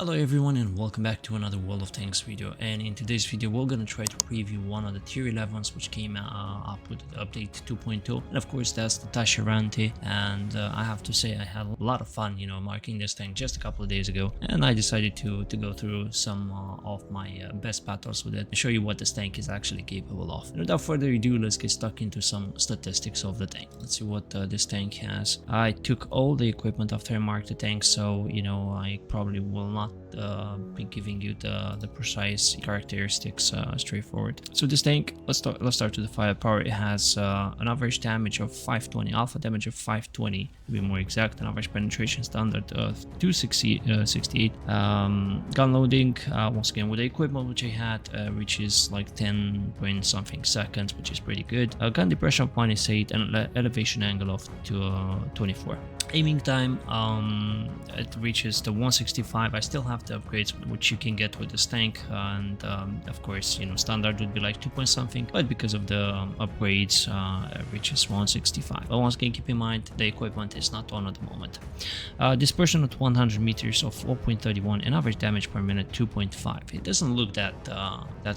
Hello everyone and welcome back to another World of Tanks video, and in today's video we're gonna try to preview one of the tier 11s which came up with update 2.0, and of course that's the Taschenratte. And I have to say I had a lot of fun, marking this tank just a couple of days ago, and I decided to go through some of my best battles with it and show you what this tank is actually capable of. And without further ado, let's get stuck into some statistics of the tank. Let's see what this tank has. I took all the equipment after I marked the tank, so I probably will not be giving you the precise characteristics straightforward. So this tank, let's start with the firepower. It has an average damage of 520, alpha damage of 520 to be more exact, an average penetration standard of 268. Gun loading, once again with the equipment which I had, reaches like 10 point something seconds, which is pretty good. Gun depression of -8 and elevation angle of 24. Aiming time, it reaches the 165. I still have the upgrades which you can get with this tank, and of course standard would be like 2 point something, but because of the upgrades it reaches 165. But once again, keep in mind the equipment is not on at the moment. Dispersion at 100 meters of 4.31 and average damage per minute 2.5. It doesn't look that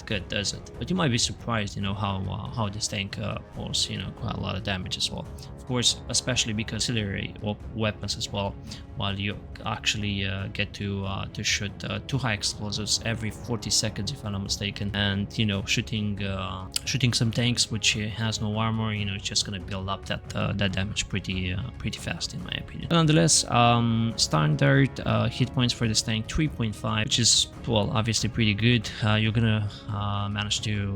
good, does it? But you might be surprised how this tank pulls quite a lot of damage as well. Of course, especially because auxiliary weapons as well, while you actually get to shoot 2 high explosives every 40 seconds if I'm not mistaken, and shooting some tanks which has no armor, it's just gonna build up that damage pretty fast in my opinion. But nonetheless, standard hit points for this tank 3.5, which is, well, obviously pretty good. You're gonna manage to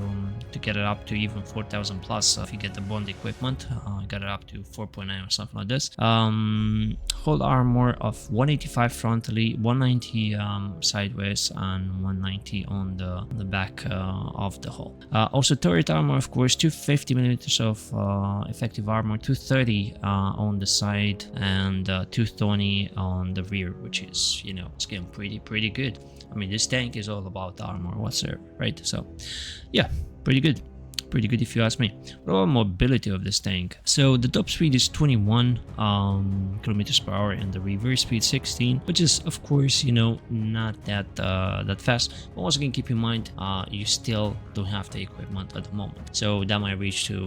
get it up to even 4,000 plus if you get the bond equipment. Got it up to 4.9 or something like this. Hold armor of 185 frontally, 190 sideways, and 190 on the back of the hull. Also turret armor, of course, 250 millimeters of effective armor, 230 on the side, and 220 on the rear, which is it's getting pretty good. I mean, this tank is all about armor whatsoever, right? So yeah, pretty good if you ask me. What about mobility of this tank? So the top speed is 21 kilometers per hour and the reverse speed 16, which is of course not that fast. But once again, keep in mind you still don't have the equipment at the moment, so that might reach to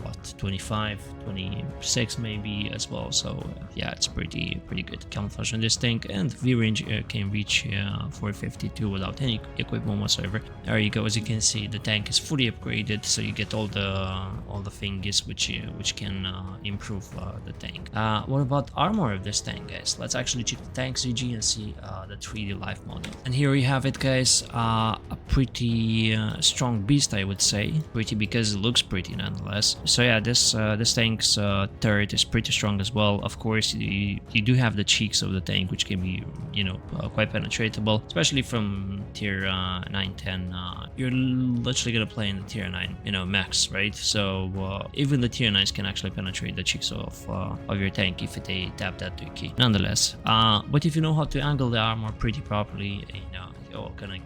what, 25, 26 maybe as well. So yeah, it's pretty good camouflage on this tank, and view range can reach 452 without any equipment whatsoever. There you go. As you can see, the tank is fully upgraded, so you get all the things which can improve the tank. What about armor of this tank, guys? Let's actually check the tank CG and see the 3D life model. And here we have it, guys. A pretty strong beast, I would say. Pretty because it looks pretty nonetheless. So yeah, this tank's turret is pretty strong as well. Of course, you do have the cheeks of the tank, which can be quite penetratable, especially from tier 9, 10. You're literally gonna play in the tier 9 max, right? So even the tier 9s can actually penetrate the cheeks of your tank if they tap that 2 key nonetheless. But if you know how to angle the armor pretty properly, you're gonna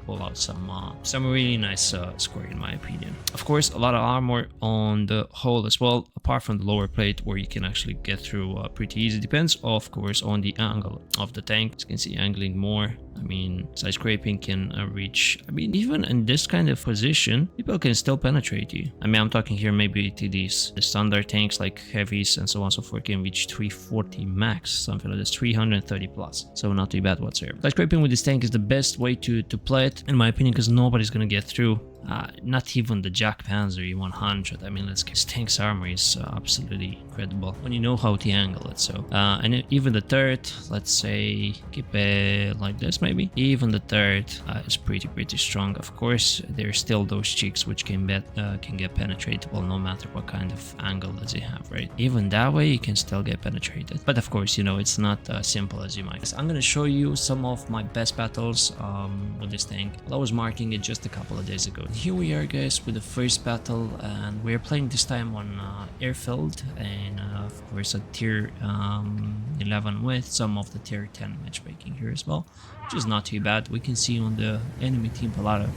pull out some really nice score in my opinion. Of course, a lot of armor on the hull as well, apart from the lower plate where you can actually get through pretty easy. Depends of course on the angle of the tank. As you can see, angling more, I mean, side scraping can reach, I mean, even in this kind of position people can still penetrate you. I mean, I'm talking here maybe to the standard tanks like heavies and so on and so forth can reach 340 max, something like this, 330 plus, so not too bad whatsoever. Side scraping with this tank is the best way to play it in my opinion, because nobody's gonna get through. Not even the Jack Panzer E100. I mean, this tank's armor is absolutely incredible when you know how to angle it. So and even the turret, let's say keep it like this maybe, even the turret is pretty strong. Of course, there's still those cheeks which can get penetratable no matter what kind of angle does it have, right? Even that way you can still get penetrated, but of course it's not simple as you might. So I'm gonna show you some of my best battles with this tank. I was marking it just a couple of days ago. Here we are, guys, with the first battle, and we're playing this time on airfield, and of course a tier 11 with some of the tier 10 matchmaking here as well, which is not too bad. We can see on the enemy team a lot of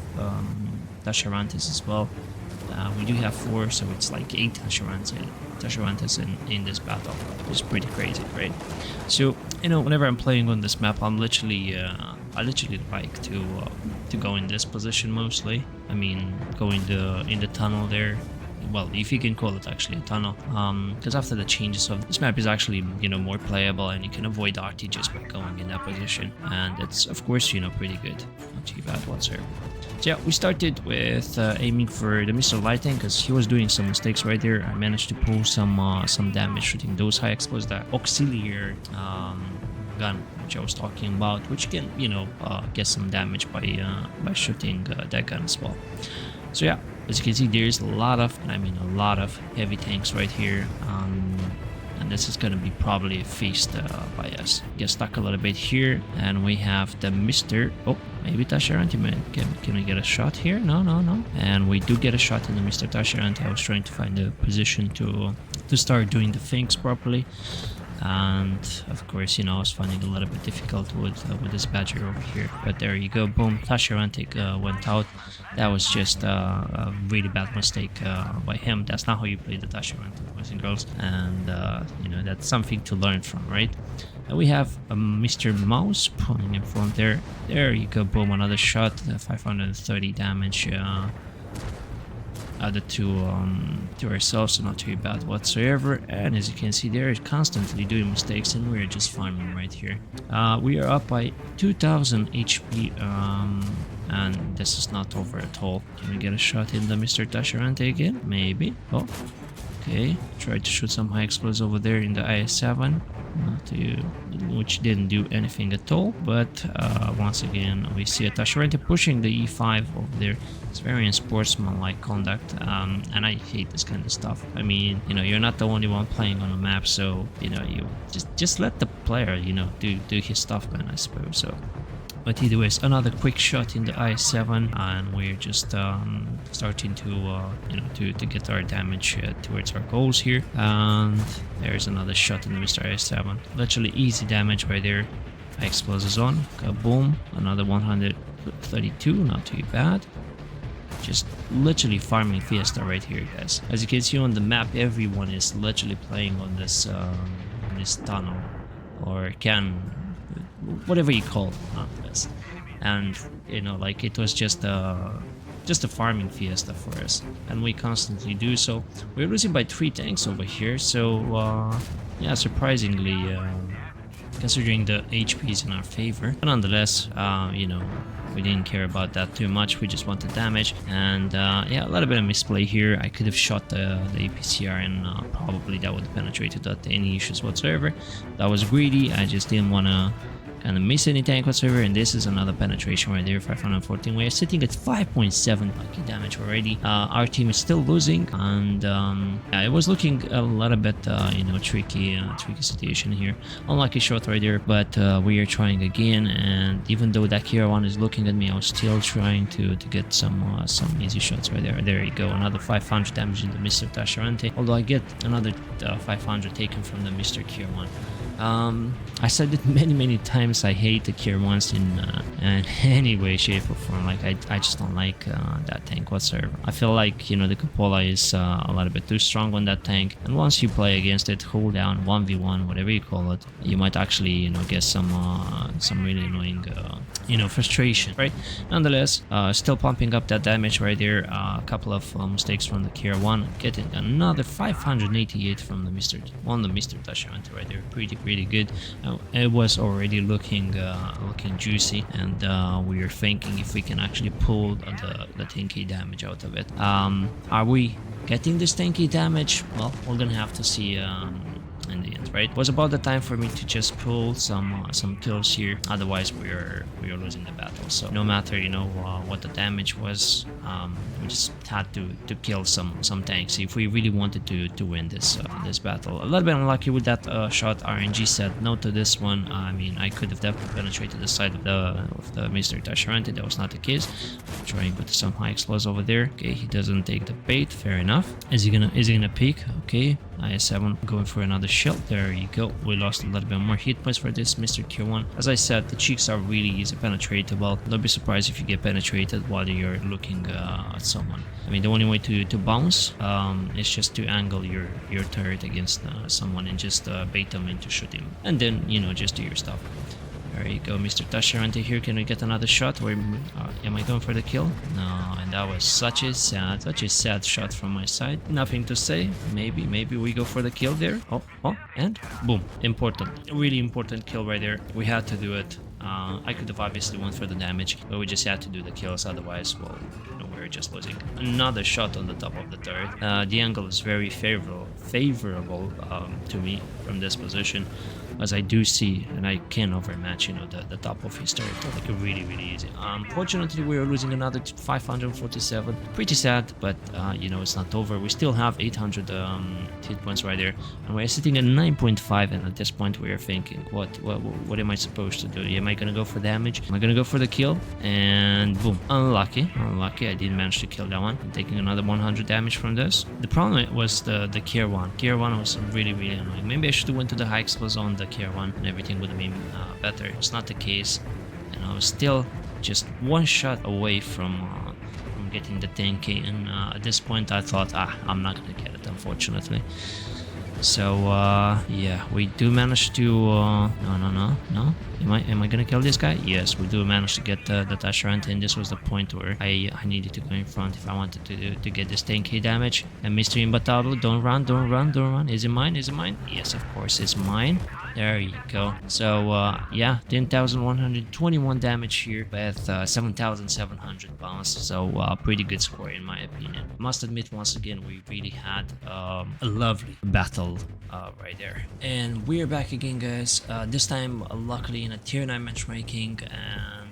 Tascharantes as well. We do have 4, so it's like 8 Tascharantes in this battle, which is pretty crazy, right? So whenever I'm playing on this map, I'm literally I literally like to go in this position mostly. I mean, go in the tunnel there. Well, if you can call it actually a tunnel, because after the changes of this map is actually, you know, more playable, and you can avoid RT just by going in that position, and it's of course, you know, pretty good, not too bad whatsoever. So yeah, we started with aiming for the Mr. Lighting because he was doing some mistakes right there. I managed to pull some damage shooting those high explosives, that auxiliary gun which I was talking about, which can, you know, get some damage by shooting that gun as well. So yeah, as you can see, there's a lot of heavy tanks right here, and this is gonna be probably a feast by us. Get stuck a little bit here, and we have the Mr. Oh, maybe Tascherante, man. Can we get a shot here? No. And we do get a shot in the Mr. Tascherante. I was trying to find a position to start doing the things properly. And of course, you know, I was finding it a little bit difficult with this badger over here, but there you go, boom, Taschenratte went out. That was just a really bad mistake by him. That's not how you play the Taschenratte, boys and girls, and you know, that's something to learn from, right? And we have Mr. Mouse pulling in front there. There you go, boom, another shot, 530 damage. Added to ourselves, so not too bad whatsoever. And as you can see, they're constantly doing mistakes, and we're just farming right here. We are up by 2000 HP, and this is not over at all. Can we get a shot in the Mr. Tascherante again? Maybe. Oh, okay. Tried to shoot some high explosives over there in the IS-7, which didn't do anything at all. But once again, we see a Tascherante pushing the E5 over there. It's very unsportsmanlike conduct, and I hate this kind of stuff. I mean, you know, you're not the only one playing on a map, so you know, you just let the player, you know, do his stuff, man, I suppose. So, but either ways, another quick shot in the I7, and we're just starting to you know, to get our damage towards our goals here. And there's another shot in the Mr. I7. Literally easy damage right there. High explosives on, kaboom, another 132, not too bad. Just literally farming Fiesta right here, guys. As you can see on the map, everyone is literally playing on this tunnel, or whatever you call this. And you know, like, it was just a farming Fiesta for us, and we constantly do so. We're losing by 3 tanks over here, so yeah, surprisingly, considering the HP is in our favor. But nonetheless, you know, we didn't care about that too much. We just wanted damage, and yeah, a little bit of misplay here. I could have shot the APCR, and probably that would have penetrated without any issues whatsoever. That was greedy. I just didn't want to kind of miss any tank whatsoever, and this is another penetration right there, 514. We are sitting at 5.7 lucky damage already. Our team is still losing, and yeah, it was looking a little bit you know, tricky situation here. Unlucky shot right there, but we are trying again, and even though that Kira one is looking at me, I was still trying to get some easy shots right there. There you go, another 500 damage in the Mr. Tascherante, although I get another 500 taken from the Mr. Kira one. I said it many times, I hate the Kier ones in any way, shape or form. Like, I just don't like that tank whatsoever. I feel like, you know, the Cupola is a little bit too strong on that tank, and once you play against it, hold down 1v1, whatever you call it, you might actually, you know, get some really annoying you know, frustration, right? Nonetheless, still pumping up that damage right there. A couple of mistakes from the Kier one, getting another 588 from the Mr. Tascherante right there. Pretty good. It was already looking juicy, and we are thinking if we can actually pull the tanky damage out of it. Are we getting this tanky damage? Well, we're gonna have to see in the end, right? It was about the time for me to just pull some kills here. Otherwise, we are losing the battle. So no matter, you know, what the damage was, we just had to kill some tanks if we really wanted to win this battle. A little bit unlucky with that shot. RNG said no to this one. I mean, I could have definitely penetrated the side of the Mr. Tascherante. That was not the case. Trying with some high explosives over there. Okay, he doesn't take the bait. Fair enough. Is he gonna peek? Okay, IS-7 going for another shell. There you go. We lost a little bit more hit points for this Mr. Q1. As I said, the cheeks are really easy penetratable. Don't be surprised if you get penetrated while you're looking at someone. I mean, the only way to bounce is just to angle your turret against someone and just bait them into shooting, and then, you know, just do your stuff. There you go, Mr. Tascherante here. Can we get another shot? Or am I going for the kill? No, and that was such a sad shot from my side. Nothing to say. Maybe we go for the kill there. Oh, and boom. Important. Really important kill right there. We had to do it. I could have obviously went for the damage, but we just had to do the kills. Otherwise, well, we're just losing. Another shot on the top of the turret. The angle is very favorable to me from this position, as I do see, and I can overmatch, the top of his turret, like really easy. Unfortunately, we are losing another 547. Pretty sad, but it's not over. We still have 800 hit points right there, and we're sitting at 9.5. And at this point, we are thinking, what am I supposed to do? Am I gonna go for damage? Am I gonna go for the kill? And boom, unlucky. I didn't manage to kill that one. I'm taking another 100 damage from this. The problem was the Kier one. Kier one was really annoying. Maybe I should have went to the high explosive on the Kier one, and everything would have been better. It's not the case, and I was still just one shot away from getting the 10k. And at this point, I thought, I'm not gonna get it, unfortunately. So yeah, we do manage to no. Am I gonna kill this guy? Yes, we do manage to get the Tascherante, and this was the point where I needed to go in front if I wanted to get this 10k damage. And Mr. Imbatable, don't run. Is it mine? Yes, of course it's mine. There you go. So yeah, 10,121 damage here with 7,700 bounce. So pretty good score in my opinion. Must admit, once again, we really had a lovely battle right there. And we're back again, guys. This time, luckily, in a tier 9 matchmaking, and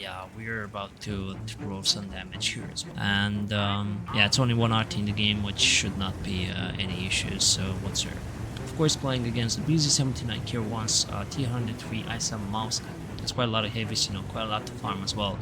yeah, we're about to throw some damage here as well. And yeah, it's only one RT in the game, which should not be any issues whatsoever. Of course, playing against the BZ79 Kier 1's T103 ISA mouse. It's quite a lot of heavies, quite a lot to farm as well.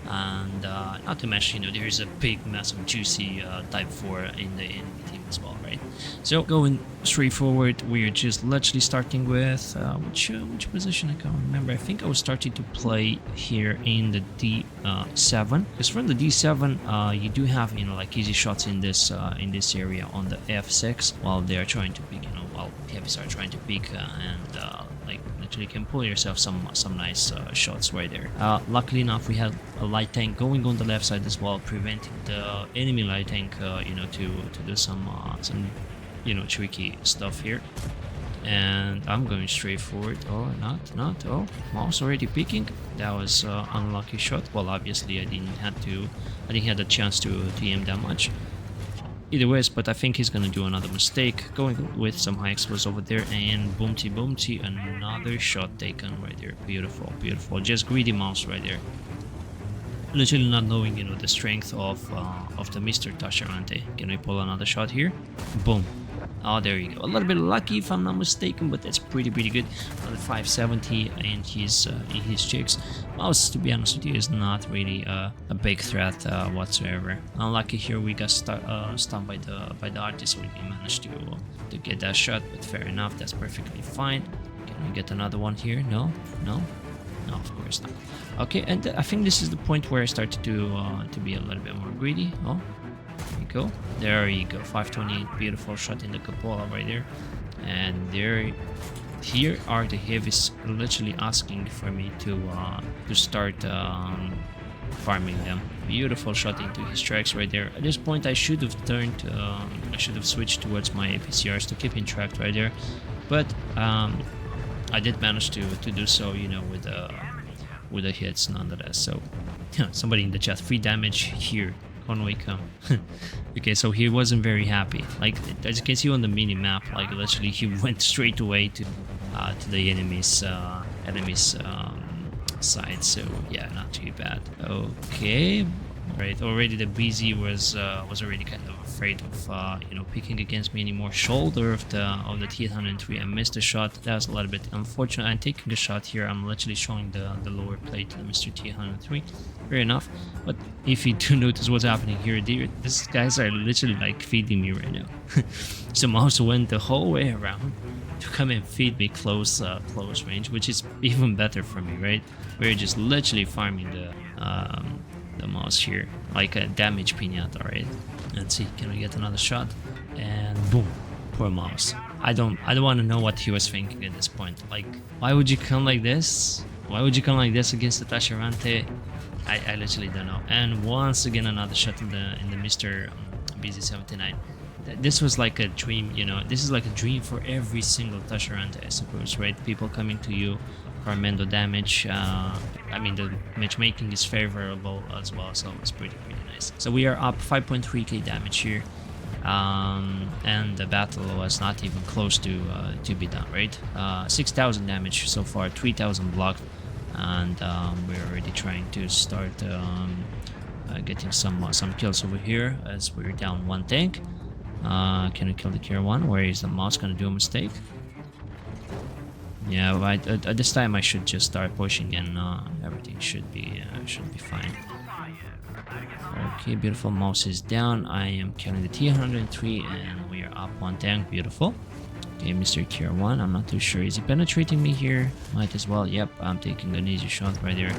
And not to mention, there is a big, massive, juicy Type 4 in the team as well, right? So going straight forward, we're just literally starting with which position I can't remember. I think I was starting to play here in the D7, because from the D7 you do have like easy shots in this area on the F6 while they are trying to pick, while heavies are trying to pick and like literally can pull yourself some nice shots right there. Luckily enough, we had a light tank going on the left side as well, preventing the enemy light tank to do some tricky stuff here. And I'm going straight forward. Oh, not. Oh, mouse already picking. That was unlucky shot. Well, obviously I didn't have the chance to aim that much. Either ways, but I think he's gonna do another mistake, going with some high explosives over there, and boomty, another shot taken right there. Beautiful. Just greedy mouse right there. Literally not knowing, the strength of the Mr. Tascherante. Can we pull another shot here? Boom. Oh, there you go. A little bit lucky if I'm not mistaken, but that's pretty good. Another 570 and his chicks. Mouse, to be honest with you, is not really a big threat whatsoever. Unlucky here, we got stunned by the artist, so we didn't manage to get that shot, but fair enough, that's perfectly fine. Can we get another one here? No, of course not. Okay, and I think this is the point where I started to be a little bit more greedy. Oh, there you go. 528, beautiful shot in the cupola right there. And here are the heavies literally asking for me to start farming them. Beautiful shot into his tracks right there. At this point, I should have switched towards my APCRs to keep in track right there, but I did manage to do so, with the hits nonetheless. So somebody in the chat, free damage here. Conway come. Okay, so he wasn't very happy. Like, as you can see on the mini map, like literally he went straight away to the enemy's side. So yeah, not too bad. Okay, right. Already the BZ was already kind of afraid of picking against me anymore. Shoulder of the T103. I missed a shot. That was a little bit unfortunate. I'm taking a shot here. I'm literally showing the lower plate to the Mr. T103. Fair enough. But if you do notice what's happening here, these guys are literally like feeding me right now. So mouse went the whole way around to come and feed me close range, which is even better for me, right? We're just literally farming the mouse here like a damage pinata, right? Let's see, can we get another shot? And boom, poor mouse. I don't want to know what he was thinking at this point. Like, why would you come like this Why would you come like this against the Tascherante? I literally don't know. And once again, another shot in the Mr. BZ79. This was like a dream, you know. This is like a dream for every single Tascherante, I suppose, right? People coming to you for Mendo damage. I mean, the matchmaking is favorable as well, so it's pretty nice. So we are up 5.3k damage here. And the battle was not even close to be done, right? 6,000 damage so far, 3,000 blocked, and we're already trying to start getting some kills over here as we're down one tank. Can we kill the tier 1? Where is the mouse gonna do a mistake? Yeah, but at this time I should just start pushing and everything should be fine. Okay, beautiful. Mouse is down. I am killing the T103 and we are up one tank. Beautiful. Okay, Mr. Tier 1. I'm not too sure. Is he penetrating me here? Might as well. Yep, I'm taking an easy shot right there.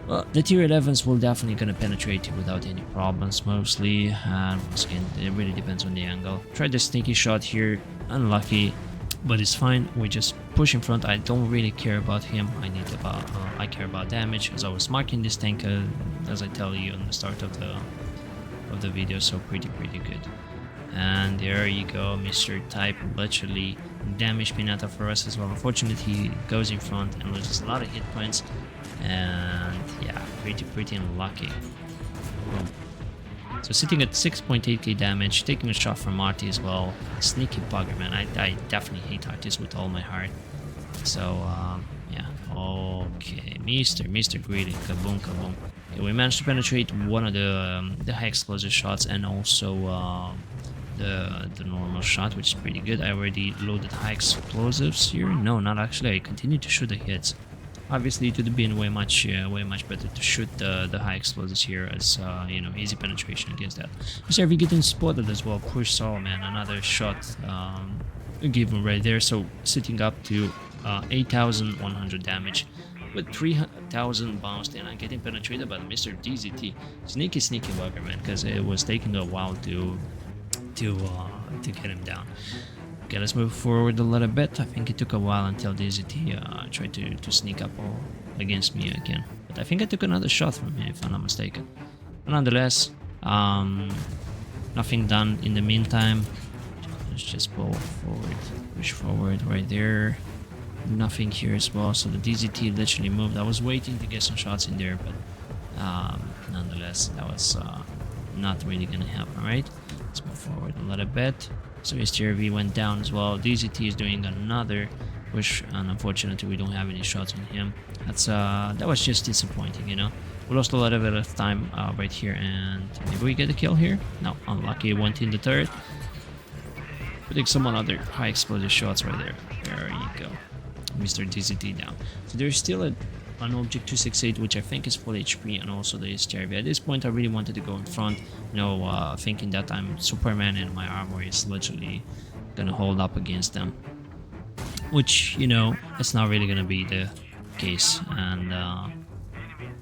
Well, the tier 11s will definitely gonna penetrate you without any problems mostly. And once again, it really depends on the angle. Tried the sneaky shot here. Unlucky. But it's fine. We just push in front. I don't really care about him. I care about damage, as I was marking this tank as I tell you on the start of the video. So pretty good. And there you go, Mr. Type literally damaged Pinata for us as well. Unfortunately, he goes in front and loses a lot of hit points. And yeah, pretty unlucky. Boom. So sitting at 6.8k damage, taking a shot from Artie as well. Sneaky bugger, man. I definitely hate Artis with all my heart. So yeah, okay, Mr. Greedy, kaboom. Okay, we managed to penetrate one of the high explosive shots and also the normal shot, which is pretty good. I already loaded high explosives here. No, not actually. I continue to shoot the hits. Obviously, it would have been way much better to shoot the high explosives here, as you know, easy penetration against that. Mr. V getting spotted as well. Push Saw, man, another shot given right there. So sitting up to 8,100 damage with 3,000 bounced, and I'm getting penetrated by Mr. DZT. Sneaky bugger, man, because it was taking a while to get him down. Okay, let's move forward a little bit. I think it took a while until DZT tried to sneak up against me again. But I think I took another shot from him, if I'm not mistaken. But nonetheless, nothing done in the meantime. Let's just push forward right there. Nothing here as well. So the DZT literally moved. I was waiting to get some shots in there, but nonetheless, that was not really gonna happen, right? Let's move forward a little bit. So his TRV went down as well. DZT is doing another push, and unfortunately we don't have any shots on him. That was just disappointing, you know. We lost a lot of time right here, and maybe we get a kill here. No, unlucky. Went in the turret. Putting some other high explosive shots right there. There you go, Mr. DZT down. So there's still an object 268, which I think is full HP, and also the STRV. At this point I really wanted to go in front, you know, thinking that I'm Superman and my armor is literally gonna hold up against them, which, you know, it's not really gonna be the case. And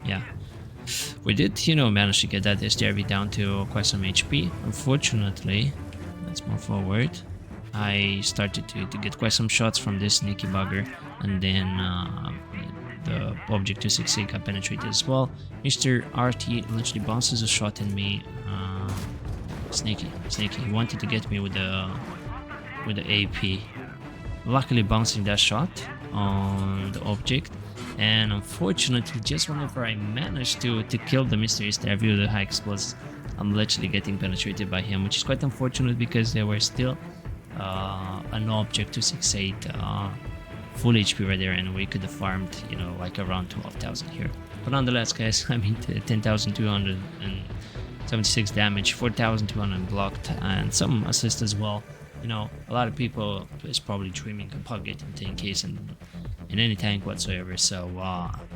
yeah, we did, you know, manage to get that STRV down to quite some HP. Unfortunately, let's move forward. I started to get quite some shots from this sneaky bugger, and then the object 268 got penetrated as well. Mr. RT literally bounces a shot in me. Sneaky. He wanted to get me with the AP. Luckily bouncing that shot on the object, and unfortunately, just whenever I managed to kill the Mr. STRV with the high explosives, I'm literally getting penetrated by him, which is quite unfortunate because there were still an object 268 full HP right there, and we could have farmed, you know, like around 12,000 here. But nonetheless, guys, I mean, 10,276 damage, 4,200 blocked, and some assist as well. You know, a lot of people is probably dreaming about getting 10Ks in any tank whatsoever. So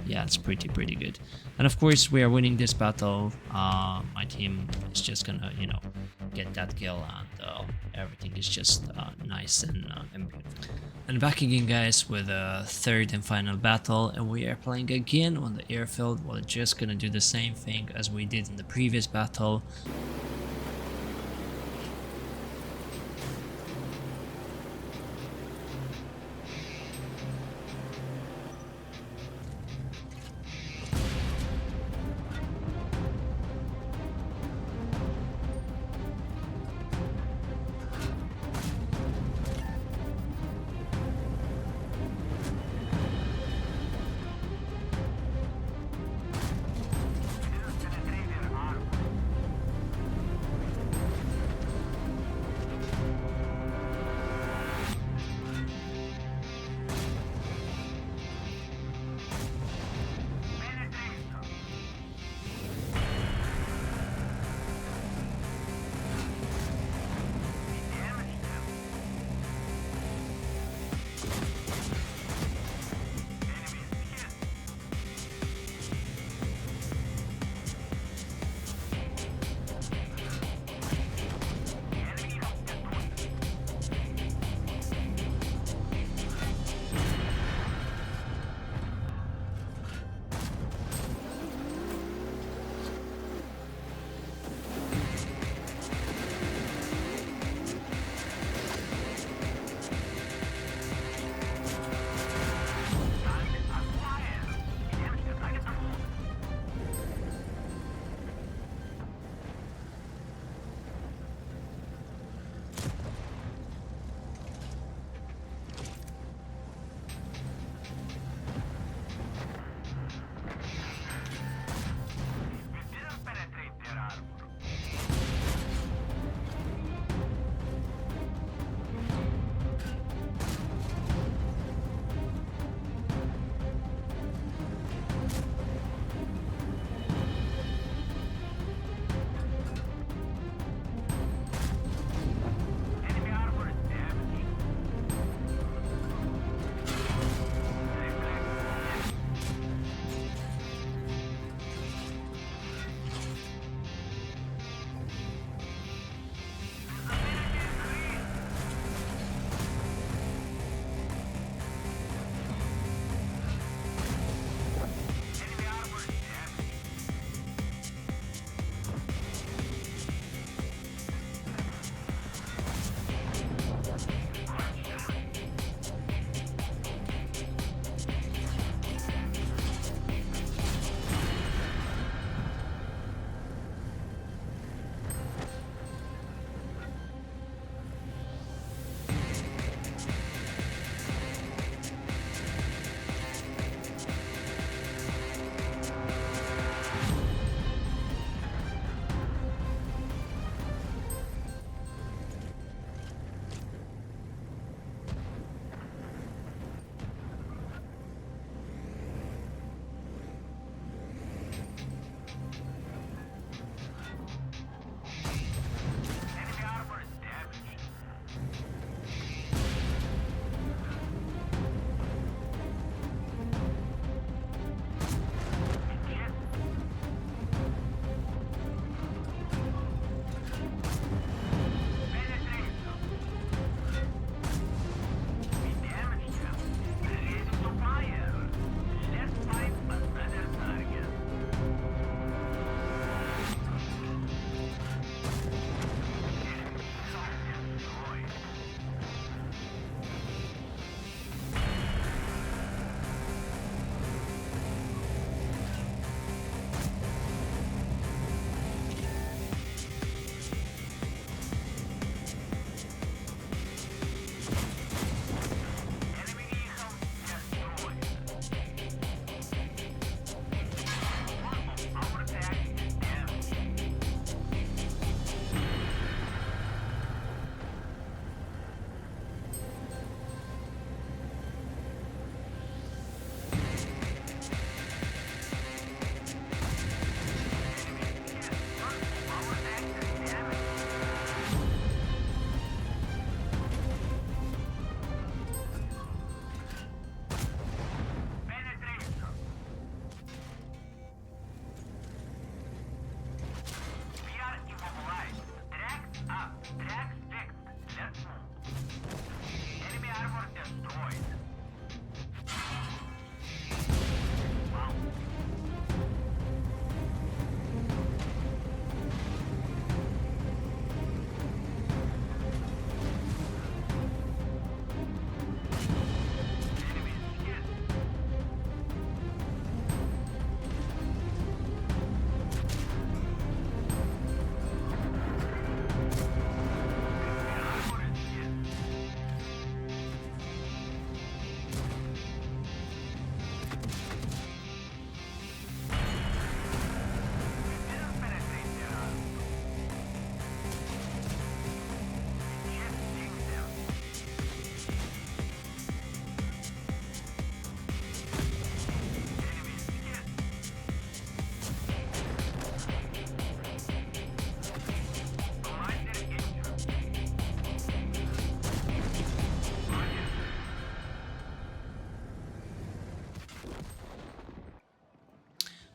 yeah, it's pretty good. And of course, we are winning this battle. My team is just gonna, you know, get that kill, and everything is just nice and beautiful. And back again, guys, with a third and final battle, and we are playing again on the airfield. We're just gonna do the same thing as we did in the previous battle.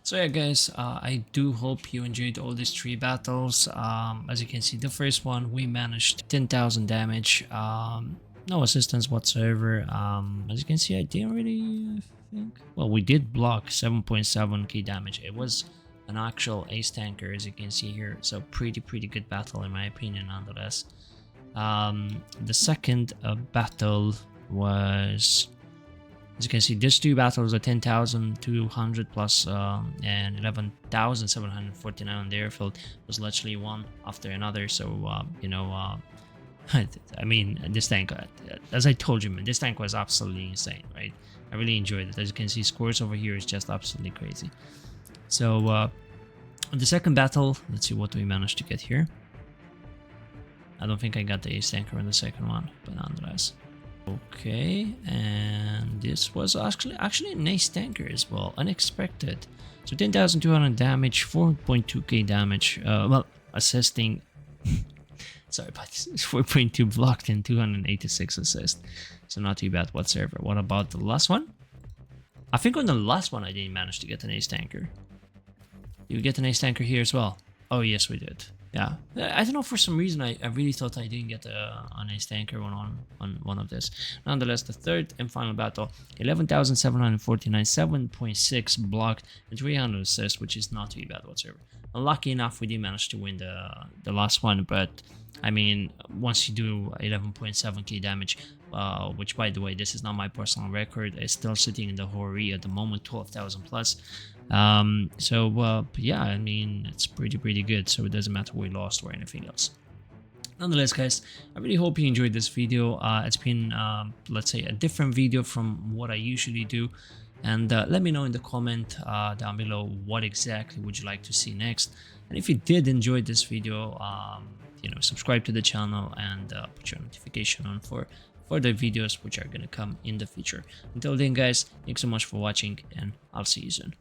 So yeah guys, I do hope you enjoyed all these 3 battles. As you can see, the first one we managed 10,000 damage, no assistance whatsoever. As you can see, I didn't really think, well, we did block 7.7k damage. It was an actual ace tanker, as you can see here, so pretty good battle in my opinion nonetheless. The second battle was, as you can see, these 2 battles are 10,200 plus and 11,749 on the airfield. Was literally one after another. So you know, I mean, this tank, as I told you, man, this tank was absolutely insane, right? I really enjoyed it. As you can see, scores over here is just absolutely crazy. So the second battle, let's see what we managed to get here. I don't think I got the ace tanker in the second one, but nonetheless. Okay, and this was actually an ace tanker as well, unexpected. So 10,200 damage, 4.2k damage, well, assisting, sorry about this, 4.2 blocked and 286 assist, so not too bad whatsoever. What about the last one? I think on the last one I didn't manage to get an ace tanker. Did we get an ace tanker here as well? Oh yes, we did. Yeah, I don't know, for some reason I really thought I didn't get an ace tanker on one of this. Nonetheless, the third and final battle, 11,749, 7.6 blocked and 300 assists, which is not too bad whatsoever. Lucky enough we did manage to win the last one, but I mean, once you do 11.7k damage, which by the way, this is not my personal record, it's still sitting in the Hori at the moment, 12,000 plus. Yeah, I mean, it's pretty good, so it doesn't matter we lost or anything else. Nonetheless guys, I really hope you enjoyed this video. It's been let's say a different video from what I usually do, and let me know in the comment down below what exactly would you like to see next. And if you did enjoy this video, you know, subscribe to the channel and put your notification on for the videos which are gonna come in the future. Until then guys, thanks so much for watching, and I'll see you soon.